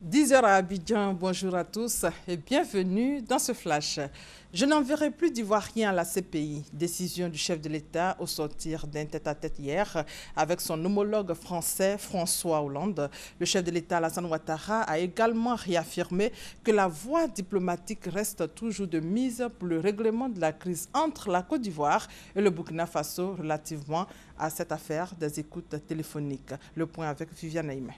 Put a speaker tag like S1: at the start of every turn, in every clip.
S1: 10 heures à Abidjan, bonjour à tous et bienvenue dans ce flash. Je n'enverrai plus d'Ivoiriens à la CPI. Décision du chef de l'État au sortir d'un tête-à-tête hier avec son homologue français François Hollande. Le chef de l'État Alassane Ouattara a également réaffirmé que la voie diplomatique reste toujours de mise pour le règlement de la crise entre la Côte d'Ivoire et le Burkina Faso relativement à cette affaire des écoutes téléphoniques. Le point avec Viviane Aïmé.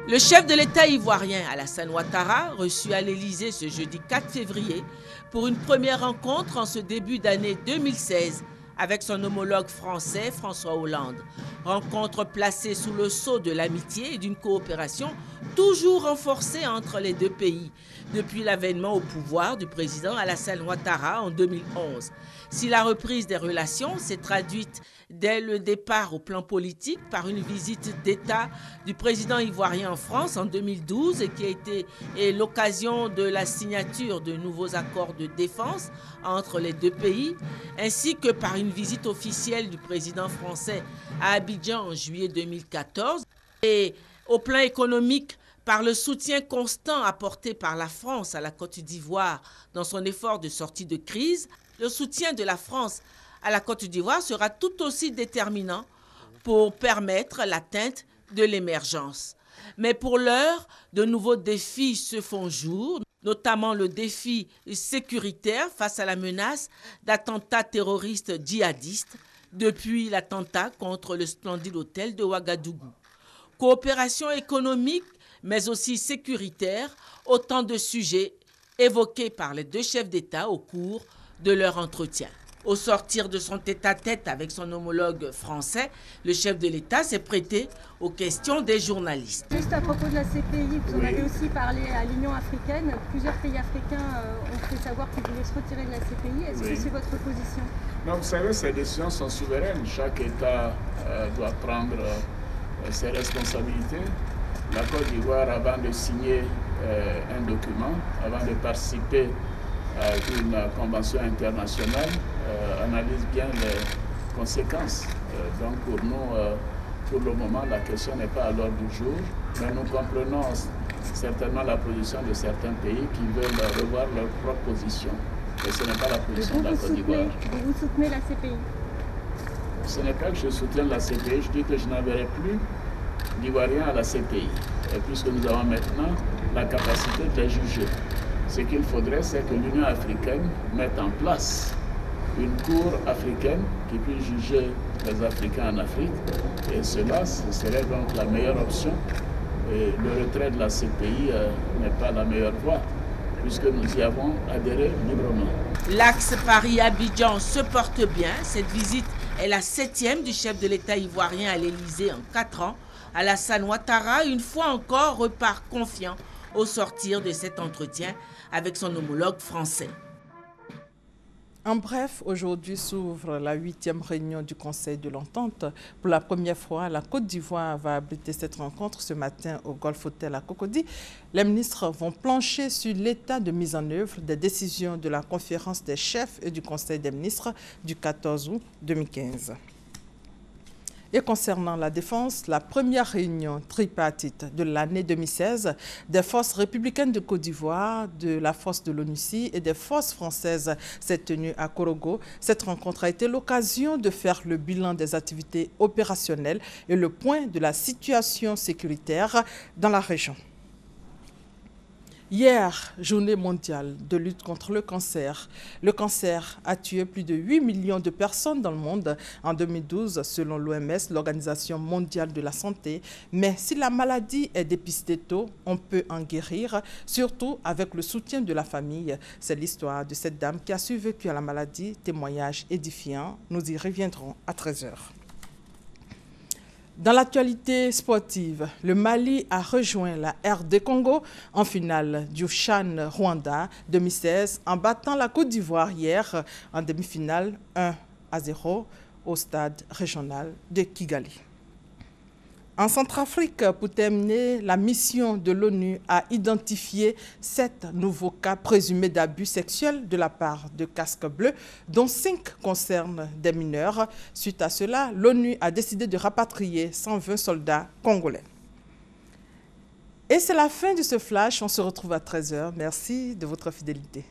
S2: Le chef de l'État ivoirien Alassane Ouattara, reçu à l'Élysée ce jeudi 4 février pour une première rencontre en ce début d'année 2016 avec son homologue français François Hollande. Rencontre placée sous le sceau de l'amitié et d'une coopération toujours renforcée entre les deux pays depuis l'avènement au pouvoir du président Alassane Ouattara en 2011. Si la reprise des relations s'est traduite dès le départ au plan politique par une visite d'État du président ivoirien en France en 2012 et qui a été l'occasion de la signature de nouveaux accords de défense entre les deux pays, ainsi que par une visite officielle du président français à Abidjan en juillet 2014 et au plan économique par le soutien constant apporté par la France à la Côte d'Ivoire dans son effort de sortie de crise. Le soutien de la France à la Côte d'Ivoire sera tout aussi déterminant pour permettre l'atteinte de l'émergence. Mais pour l'heure, de nouveaux défis se font jour, notamment le défi sécuritaire face à la menace d'attentats terroristes djihadistes depuis l'attentat contre le splendide hôtel de Ouagadougou. Coopération économique, mais aussi sécuritaire, autant de sujets évoqués par les deux chefs d'État au cours de leur entretien. Au sortir de son tête-à-tête avec son homologue français, le chef de l'État s'est prêté aux questions des journalistes.
S3: Juste à propos de la CPI, vous en avez aussi parlé à l'Union africaine. Plusieurs pays africains ont fait savoir qu'ils voulaient se retirer de la CPI. Est-ce que c'est votre position?
S4: Non, vous savez, ces décisions sont souveraines. Chaque État doit prendre ses responsabilités. La Côte d'Ivoire, avant de signer un document, avant de participer à une convention internationale, analyse bien les conséquences. Donc pour nous, pour le moment, la question n'est pas à l'ordre du jour, mais nous comprenons certainement la position de certains pays qui veulent revoir leur propre position. Et ce n'est pas la position de la Côte d'Ivoire.
S3: Vous soutenez la CPI?
S4: Ce n'est pas que je soutiens la CPI, je dis que je n'enverrai plus d'Ivoiriens à la CPI, puisque nous avons maintenant la capacité de les juger. Ce qu'il faudrait, c'est que l'Union africaine mette en place une cour africaine qui puisse juger les Africains en Afrique. Et cela, ce serait donc la meilleure option. Et le retrait de la CPI n'est pas la meilleure voie, puisque nous y avons adhéré librement.
S2: L'axe Paris-Abidjan se porte bien. Cette visite est la 7e du chef de l'État ivoirien à l'Élysée en 4 ans. Alassane Ouattara, une fois encore, repart confiant au sortir de cet entretien avec son homologue français.
S1: En bref, aujourd'hui s'ouvre la 8e réunion du Conseil de l'Entente. Pour la première fois, la Côte d'Ivoire va abriter cette rencontre ce matin au Golf Hotel à Cocody. Les ministres vont plancher sur l'état de mise en œuvre des décisions de la conférence des chefs et du Conseil des ministres du 14 août 2015. Et concernant la défense, la première réunion tripartite de l'année 2016 des forces républicaines de Côte d'Ivoire, de la force de l'ONUCI et des forces françaises s'est tenue à Korogo. Cette rencontre a été l'occasion de faire le bilan des activités opérationnelles et le point de la situation sécuritaire dans la région. Hier, journée mondiale de lutte contre le cancer. Le cancer a tué plus de 8 millions de personnes dans le monde en 2012, selon l'OMS, l'Organisation mondiale de la santé. Mais si la maladie est dépistée tôt, on peut en guérir, surtout avec le soutien de la famille. C'est l'histoire de cette dame qui a survécu à la maladie. Témoignage édifiant. Nous y reviendrons à 13 h. Dans l'actualité sportive, le Mali a rejoint la RD Congo en finale du CHAN Rwanda 2016 en battant la Côte d'Ivoire hier en demi-finale 1-0 au stade régional de Kigali. En Centrafrique, pour terminer, la mission de l'ONU a identifié 7 nouveaux cas présumés d'abus sexuels de la part de casques bleus, dont 5 concernent des mineurs. Suite à cela, l'ONU a décidé de rapatrier 120 soldats congolais. Et c'est la fin de ce flash. On se retrouve à 13h. Merci de votre fidélité.